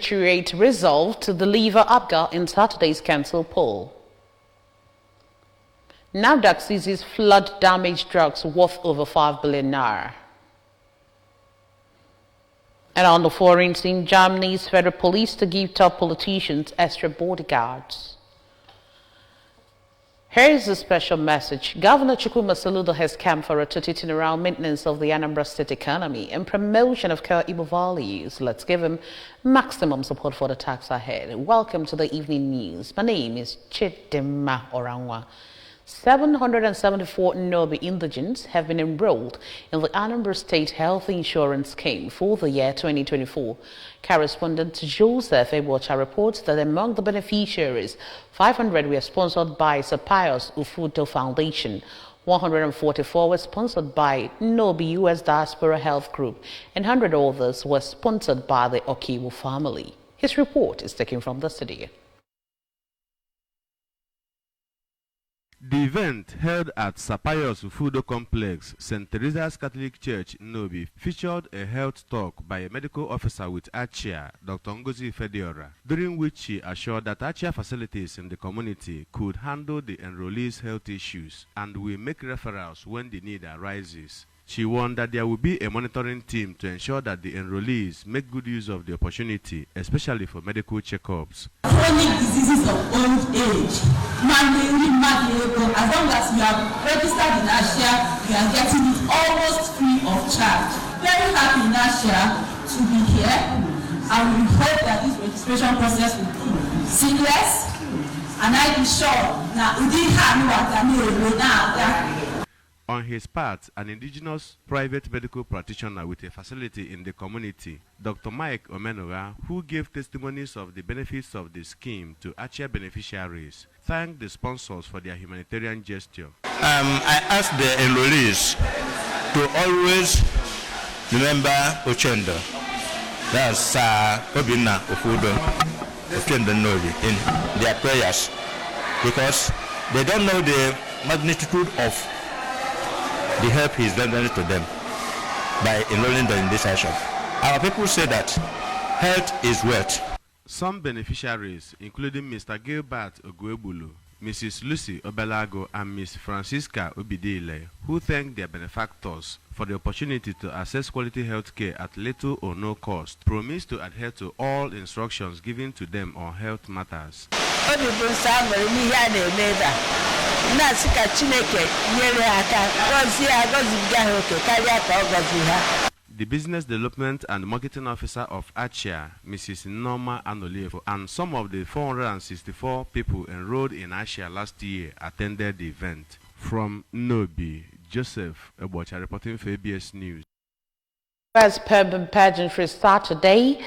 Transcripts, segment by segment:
Secretariat resolved to deliver APGA in Saturday's council poll. NAFDAC seizes flood-damaged drugs worth over 5 billion naira. And on the foreign scene, Germany's federal police to give top politicians extra bodyguards. Here is a special message. Governor Chukwuma Soludo has come for a turning around maintenance of the Anambra State economy and promotion of core Igbo values. Let's give him maximum support for the task ahead. Welcome to the evening news. My name is Chidima Orangwa. 774 Nobi indigents have been enrolled in the Anambra State Health Insurance Scheme for the year 2024. Correspondent Joseph Ebocha reports that among the beneficiaries, 500 were sponsored by Sir Pius Ufuto Foundation, 144 were sponsored by Nobi US Diaspora Health Group, and 100 others were sponsored by the Okiwo family. His report is taken from the studio. The event, held at Sir Pius Ufudo Complex, St. Teresa's Catholic Church, Nobi, featured a health talk by a medical officer with Achia, Dr. Ngozi Fediora, during which she assured that Achia facilities in the community could handle the enrollees' health issues and will make referrals when the need arises. She warned that there will be a monitoring team to ensure that the enrollees make good use of the opportunity, especially for medical checkups. Chronic diseases of old age, as long as you have registered in ASHA, you are getting it almost free of charge. Very happy in ASHA to be here, and we hope that this registration process will be seamless, and I be sure that we did have now. On his part, an indigenous private medical practitioner with a facility in the community, Dr. Mike Omenora, who gave testimonies of the benefits of the scheme to Achia beneficiaries, thanked the sponsors for their humanitarian gesture. I asked the enrollees to always remember Ochendo. That's Obina Ofudo, Ochendo Nobi, in their prayers, because they don't know the magnitude of the help he is rendering to them by enrolling them in this action. Our people say that health is wealth. Some beneficiaries, including Mr. Gilbert Oguebulu, Mrs. Lucy Obelago, and Ms. Francisca Obidile, who thanked their benefactors for the opportunity to access quality health care at little or no cost, promised to adhere to all instructions given to them on health matters. The Business Development and Marketing Officer of Achia, Mrs. Norma Anolevo, and some of the 464 people enrolled in Achia last year attended the event. From Nobi, Joseph Ebocha reporting for ABS News. First pageantry Saturday,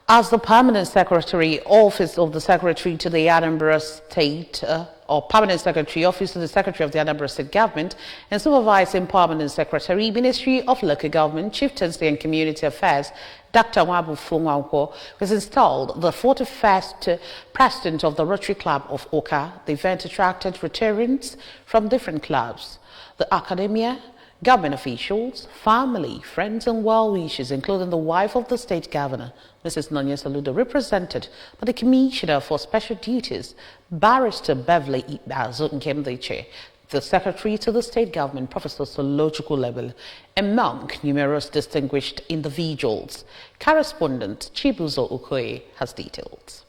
as the Permanent Secretary, Office of the Secretary to the Anambra State, or Permanent Secretary, Office of the Secretary of the Anambra State Government, and Supervising Permanent Secretary, Ministry of Local Government, Chieftaincy and Community Affairs, Dr. Nwabu Funwanko, was installed the 41st President of the Rotary Club of Oka. The event attracted Rotarians from different clubs, the academia, government officials, family, friends, and well-wishers, including the wife of the state governor, Mrs. Nonya Saludo, represented by the Commissioner for Special Duties, Barrister Beverly Ibazo Nkemdeche, the Secretary to the State Government, Professor Solochukwu Lebel, among numerous distinguished individuals. Correspondent Chibuzo Okoye has details.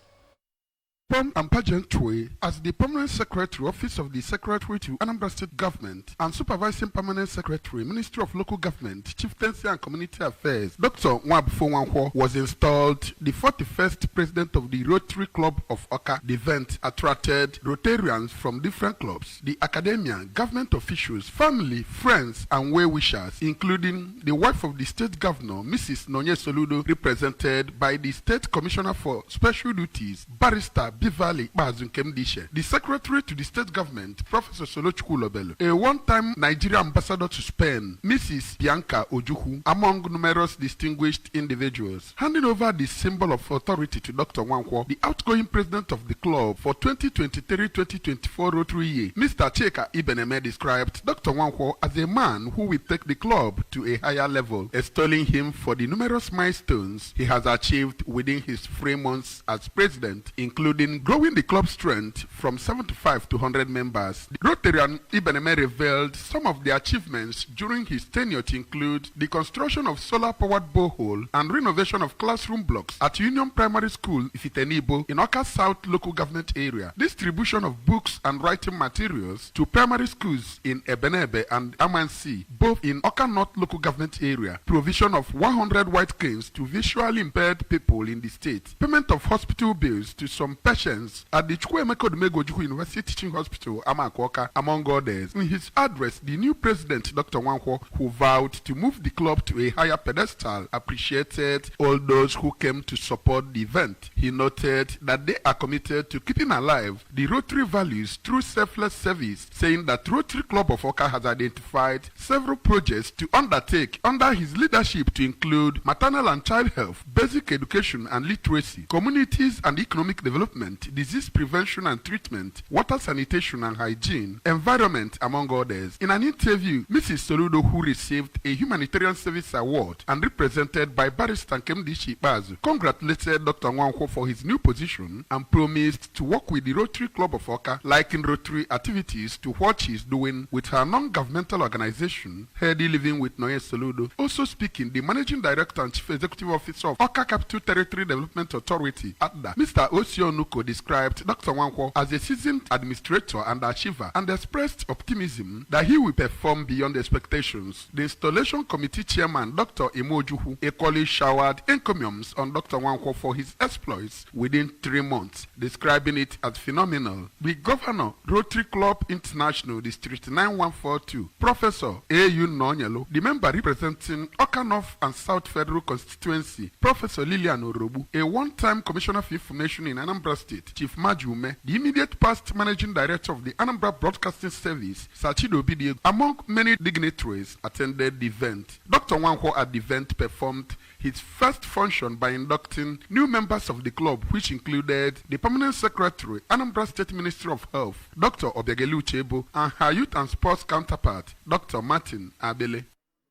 And pageantry as the Permanent Secretary, Office of the Secretary to Anambra State Government, and Supervising Permanent Secretary, Ministry of Local Government, Chieftaincy and Community Affairs, Dr. Nwabu Funwanko, was installed the 41st President of the Rotary Club of Oka. The event attracted Rotarians from different clubs, the academia, government officials, family, friends, and well-wishers, including the wife of the State Governor, Mrs. Nonya Soludo, represented by the State Commissioner for Special Duties, Barrister Bivali Bazunkem. The secretary to the state government, Professor Solochukwu Lobelo, a one-time Nigerian ambassador to Spain, Mrs. Bianca Ojuhu, among numerous distinguished individuals. Handing over the symbol of authority to Dr. Nwankwo, the outgoing president of the club for 2023-2024 Rotary year, Mr. Cheka Ibeneme described Dr. Nwankwo as a man who will take the club to a higher level, extolling him for the numerous milestones he has achieved within his 3 months as president, including growing the club's strength from 75 to 100 members. The Rotarian Ibeneme revealed some of the achievements during his tenure to include the construction of solar-powered borehole and renovation of classroom blocks at Union Primary School Ifitenibo in Oka South local government area, distribution of books and writing materials to primary schools in Ebenebe and Amansi, both in Oka North local government area, provision of 100 white canes to visually impaired people in the state, payment of hospital bills to some patients at the Chukwuemeka Odumegwu Ojukwu University Teaching Hospital, Amakoka, among others. In his address, the new president, Dr. Nwankwo, who vowed to move the club to a higher pedestal, appreciated all those who came to support the event. He noted that they are committed to keeping alive the Rotary values through selfless service, saying that Rotary Club of Oka has identified several projects to undertake under his leadership to include maternal and child health, basic education and literacy, communities and economic development, disease prevention and treatment, water sanitation and hygiene, environment, among others. In an interview, Mrs. Soludo, who received a Humanitarian Service Award and represented by Barrister Nkemdishi Ikpeazu, congratulated Dr. Nwankwo for his new position and promised to work with the Rotary Club of Oka, liking Rotary activities to what she is doing with her non-governmental organization, Healthy Living with Noye Soludo. Also speaking, the Managing Director and Chief Executive Officer of Oka Capital Territory Development Authority, ADDA, Mr. Osio Nuko, described Dr. Nwankwo as a seasoned administrator and achiever and expressed optimism that he will perform beyond expectations. The Installation Committee Chairman, Dr. Emojuhu, equally showered encomiums on Dr. Nwankwo for his exploits within 3 months, describing it as phenomenal. The Governor, Rotary Club International, District 9142, Professor A.U. Nonyelo, the member representing Oka North and South Federal Constituency, Professor Lilian Orobu, a one-time Commissioner of Information in Anambra State, Chief Majume, the immediate past Managing Director of the Anambra Broadcasting Service, Sachido Bidiego, among many dignitaries, attended the event. Dr. Nwankwo at the event performed his first function by inducting new members of the club, which included the Permanent Secretary, Anambra State Ministry of Health, Dr. Obiageli Uchebo, and her youth and sports counterpart, Dr. Martin Abele.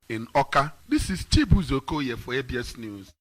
In Oka, this is Chibuzo Okoye for ABS News.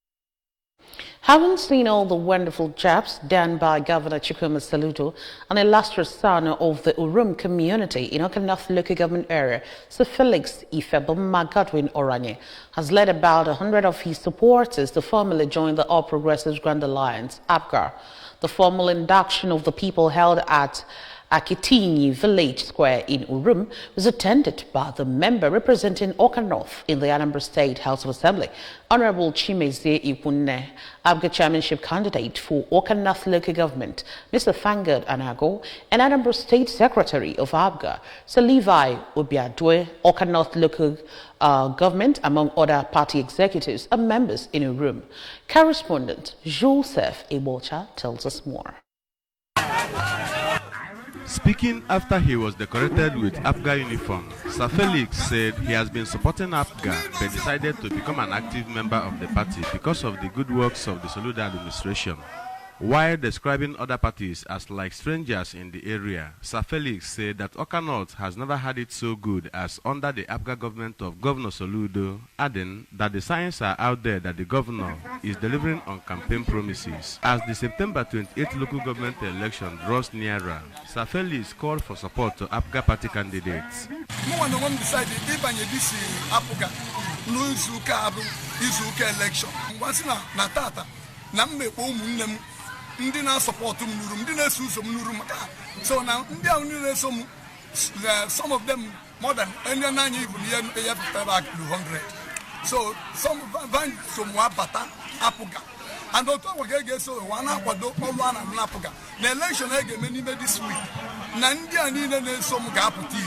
Having seen all the wonderful jobs done by Governor Chukwuma Soludo, an illustrious son of the Urum community in Oka North local government area, Sir Felix Ifeboma Godwin Oranye, has led about 100 of his supporters to formally join the All Progressives Grand Alliance, APGAR. The formal induction of the people held at Akitini Village Square in Urum was attended by the member representing Oka North in the Anambra State House of Assembly, Honorable Chimezie Ipunne, APGAR chairmanship candidate for Oka North local government, Mr. Fangad Anago, and Anambra State Secretary of APGAR, Sir Levi Obiadwe, Oka North local government, among other party executives and members in Urum. Correspondent Joseph Ebocha tells us more. Speaking after he was decorated with APGAR uniform, Sir Felix said he has been supporting APGAR but decided to become an active member of the party because of the good works of the Soludo administration. While describing other parties as like strangers in the area, Sir Felix said that Oka North has never had it so good as under the APGAR government of Governor Soludo, adding that the signs are out there that the governor is delivering on campaign promises. As the September 28th local government election draws nearer, Sir Felix called for support to APGAR party candidates. Ndi na support Mnurum, ndi na suso Mnurum. So now, some of them more than any nine even back to 100. So some van some bata apuga. And on top of it, so one apado, one and apuga. The election again many this week. Nandia need some gaputi.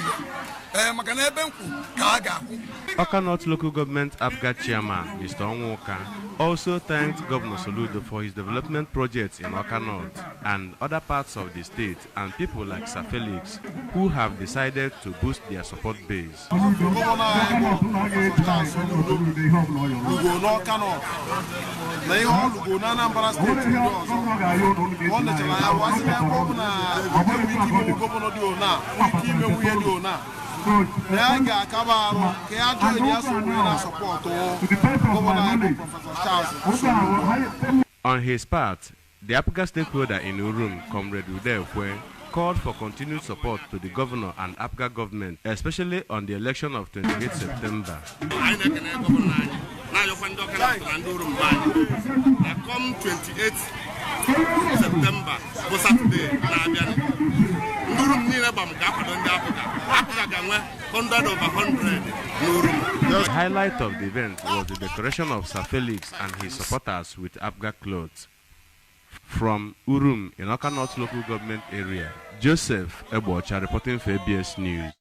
maka na ebe nkwu ka a ga-akwụ. Awka North Local Government APGA Chairman, Mr. Onwuka, also thanked Governor Soludo for his development projects in Awka North and other parts of the state, and people like Sir Felix, who have decided to boost their support base. On his part, the APGA stakeholder in Urum, Comrade Ude Ekwe, called for continued support to the governor and APGA government, especially on the election of 28 September. Come 28 September, for Saturday, the highlight of the event was the decoration of Sir Felix and his supporters with APGA clothes. From Urum in Awka North Local Government Area, Joseph Ebocha reporting for ABS News.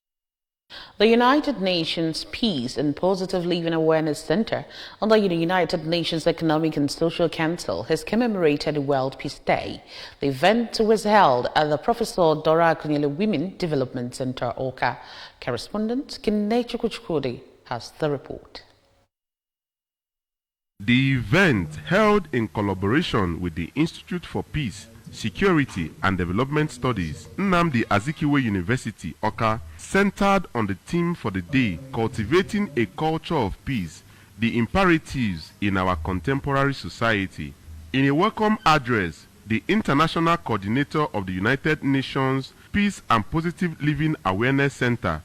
The United Nations Peace and Positive Living Awareness Center under the United Nations Economic and Social Council has commemorated World Peace Day. The event was held at the Professor Dora Akunyele Women Development Center, Awka. Correspondent Kinechi Kuchukudi has the report. The event, held in collaboration with the Institute for Peace, Security and Development Studies, Nnamdi Azikiwe University, Awka, centered on the theme for the day, Cultivating a Culture of Peace, the Imperatives in Our Contemporary Society. In a welcome address, the International Coordinator of the United Nations Peace and Positive Living Awareness Center,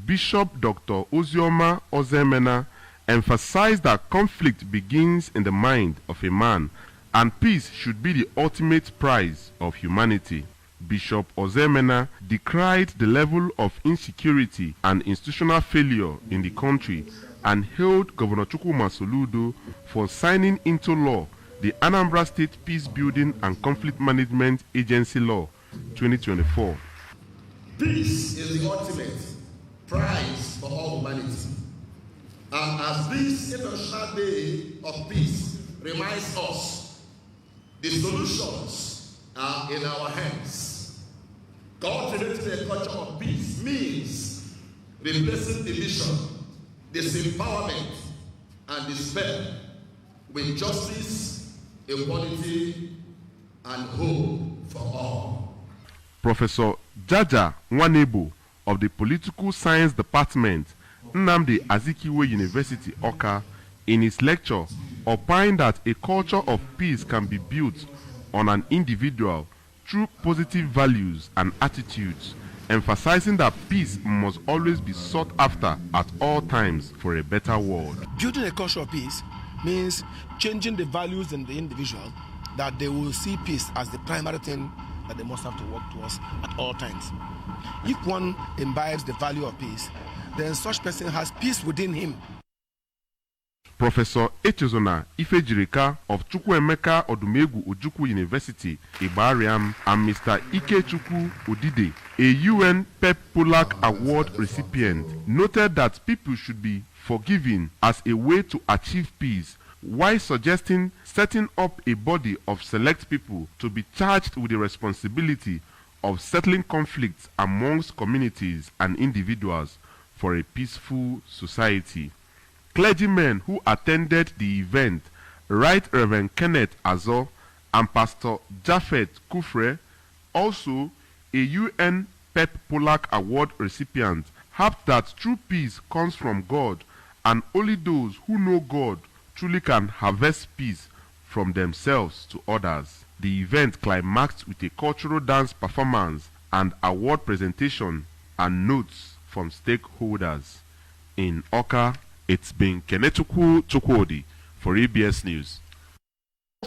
Bishop Dr. Ozioma Ozemena, emphasized that conflict begins in the mind of a man and peace should be the ultimate prize of humanity. Bishop Ozemena decried the level of insecurity and institutional failure in the country and hailed Governor Chukwuma Soludo for signing into law the Anambra State Peace Building and Conflict Management Agency Law 2024. Peace is the ultimate prize for all humanity. And as this International Day of Peace reminds us, the solutions are in our hands. Cultivating a culture of peace means replacing division, disempowerment, and despair with justice, equality, and hope for all. Professor Jaja Nwanebo of the Political Science Department, Nnamdi Azikiwe University, Awka, in his lecture, opined that a culture of peace can be built on an individual through positive values and attitudes, emphasizing that peace must always be sought after at all times for a better world. Building a culture of peace means changing the values in the individual, that they will see peace as the primary thing that they must have to work towards at all times. If one imbibes the value of peace, then such person has peace within him. Professor Echezona Ifejirika of Chukwuemeka Odumegwu Ojukwu University, Ibariam, and Mr. Ikechukwu Odide, a UN Pep Polak Award recipient, noted that people should be forgiving as a way to achieve peace, while suggesting setting up a body of select people to be charged with the responsibility of settling conflicts amongst communities and individuals for a peaceful society. Clergymen who attended the event, Right Reverend Kenneth Azo and Pastor Japhet Kufre, also a UN Pep Polak Award recipient, harped that true peace comes from God, and only those who know God truly can harvest peace from themselves to others. The event climaxed with a cultural dance performance and award presentation and notes from stakeholders. In Awka, it's been Kenechukwu Chukwudi for ABS News.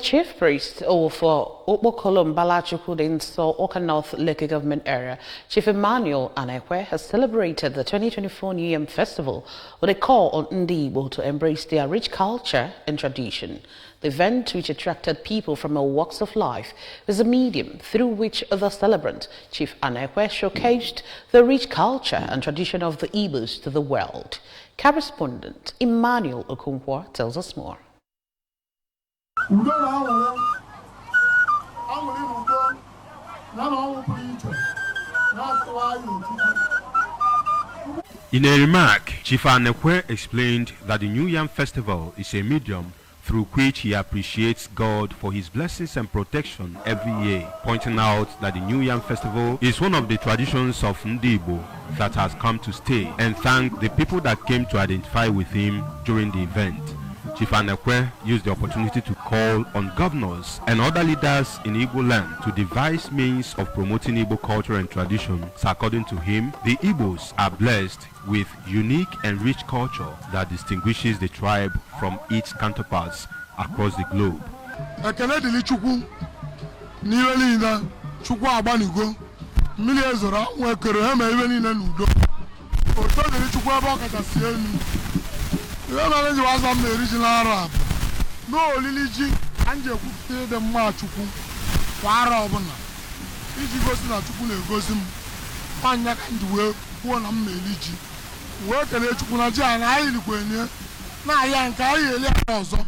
Chief Priest of Okpokolo Mbalachukwude in Oka North Local Government Area, Chief Emmanuel Anekwe, has celebrated the 2024 New Yam Festival with a call on Ndibo to embrace their rich culture and tradition. The event, which attracted people from all walks of life, is a medium through which the celebrant, Chief Anekwe, showcased the rich culture and tradition of the Igbos to the world. Correspondent Emmanuel Okonkwo tells us more. In a remark, Chief Anekwe explained that the New Yam Festival is a medium through which he appreciates God for his blessings and protection every year, pointing out that the New Yam Festival is one of the traditions of Ndibo that has come to stay, and thanked the people that came to identify with him during the event. Chief Anekwe used the opportunity to call on governors and other leaders in Igbo land to devise means of promoting Igbo culture and traditions. According to him, the Igbos are blessed with unique and rich culture that distinguishes the tribe from its counterparts across the globe. Original Arab. No Liliji and you could the Machuku, Warabana. If you go to Chukune Gosim, Panya and work, one Meliji. Work and Chukunaja and I look when you Nayanka, also.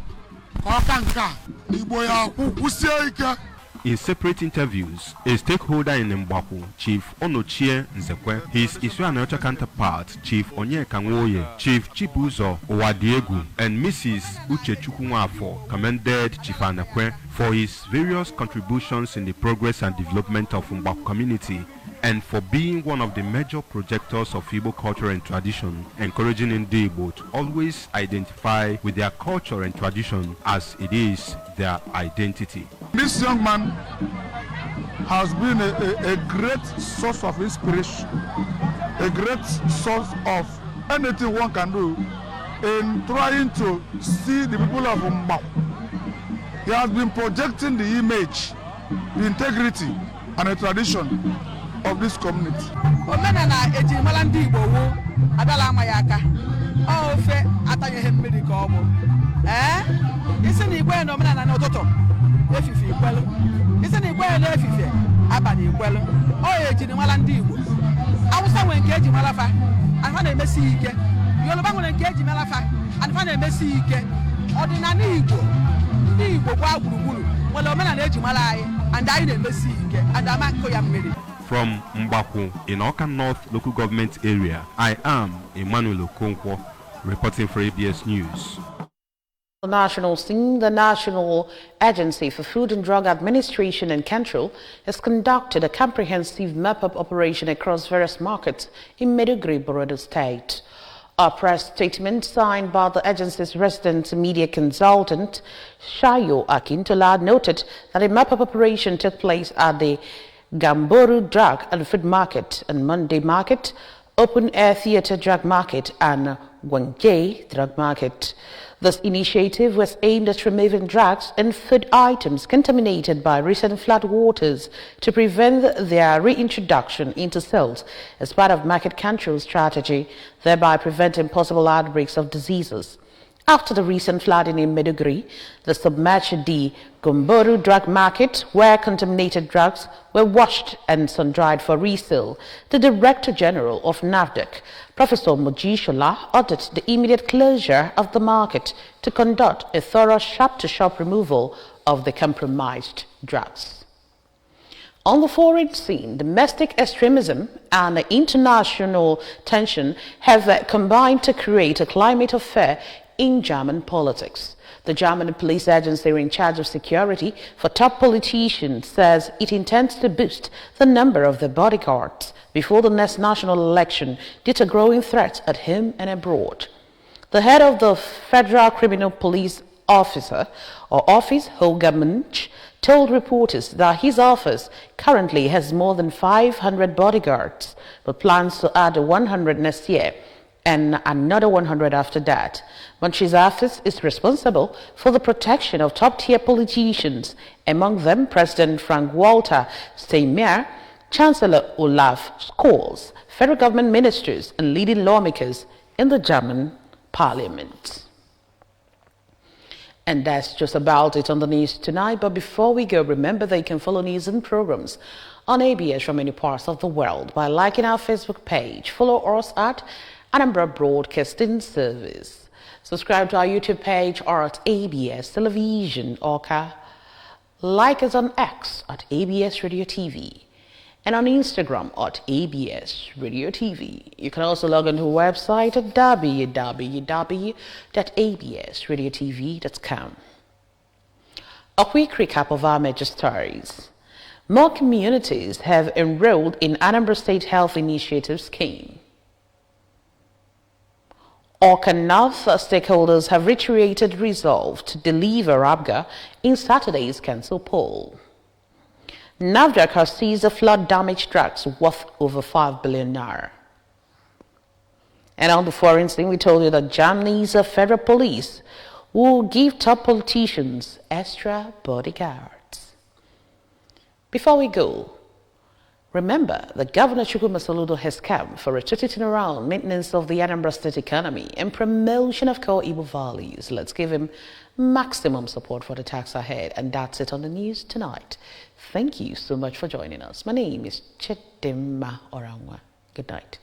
Okanka, Niboya, Usiaka. In separate interviews, a stakeholder in Mbwaku, Chief Onochie Nzekwe, his Isuanaocha counterpart, Chief Onye Kanwoye, Chief Chibuzo Owadiegu, and Mrs. Uche Chukwuafo commended Chief Anekwe for his various contributions in the progress and development of Mbwaku community, and for being one of the major projectors of Igbo culture and tradition, encouraging Ndibo to always identify with their culture and tradition as it is their identity. This young man has been a great source of inspiration, a great source of anything one can do in trying to see the people of Mbwaku. He has been projecting the image, the integrity, and the tradition of this community. From Mbwaku in Oka North Local Government Area, I am Emmanuel Okonkwo, reporting for ABS News. The national scene, the National Agency for Food and Drug Administration and Control has conducted a comprehensive map-up operation across various markets in Maiduguri, Borno State. A press statement signed by the agency's resident media consultant, Shayo Akintola, noted that a map-up operation took place at the Gamboru Drug and Food Market and Monday Market, Open Air Theatre Drug Market and Gwangye Drug Market. This initiative was aimed at removing drugs and food items contaminated by recent flood waters to prevent their reintroduction into sales as part of market control strategy, thereby preventing possible outbreaks of diseases. After the recent flooding in Maiduguri, the submerged the Gamboru Drug Market, where contaminated drugs were washed and sun-dried for resale, the Director General of NAFDAC, Professor Mojishola, ordered the immediate closure of the market to conduct a thorough shop-to-shop removal of the compromised drugs. On the foreign scene, domestic extremism and international tension have combined to create a climate of fear in German politics. The German police agency in charge of security for top politicians says it intends to boost the number of their bodyguards before the next national election due to growing threats at home and abroad. The head of the Federal Criminal Police Office, Holger Munch, told reporters that his office currently has more than 500 bodyguards, but plans to add 100 next year. and another 100 after that. Munchi's office is responsible for the protection of top-tier politicians, among them President Frank-Walter Steinmeier, Chancellor Olaf Scholz, federal government ministers, and leading lawmakers in the German parliament. And that's just about it on the news tonight. But before we go, remember that you can follow news and programs on ABS from many parts of the world by liking our Facebook page. Follow us at Anambra Broadcasting Service. Subscribe to our YouTube page or at ABS Television Orca. Like us on X at ABS Radio TV and on Instagram at ABS Radio TV. You can also log on to our website at www.absradiotv.com. A quick recap of our major stories. More communities have enrolled in Anambra State Health Initiative Scheme. Orca North stakeholders have reiterated resolve to deliver ABGA in Saturday's council poll. NAFDAC has seized a flood-damaged trucks worth over 5 billion naira. And on the foreign scene, we told you that Germany's federal police will give top politicians extra bodyguards. Before we go, remember that Governor Chukwuma Soludo has come for a total turnaround, maintenance of the Anambra State economy, and promotion of core Igbo values. Let's give him maximum support for the tax ahead. And that's it on the news tonight. Thank you so much for joining us. My name is Chedema Orangwa. Good night.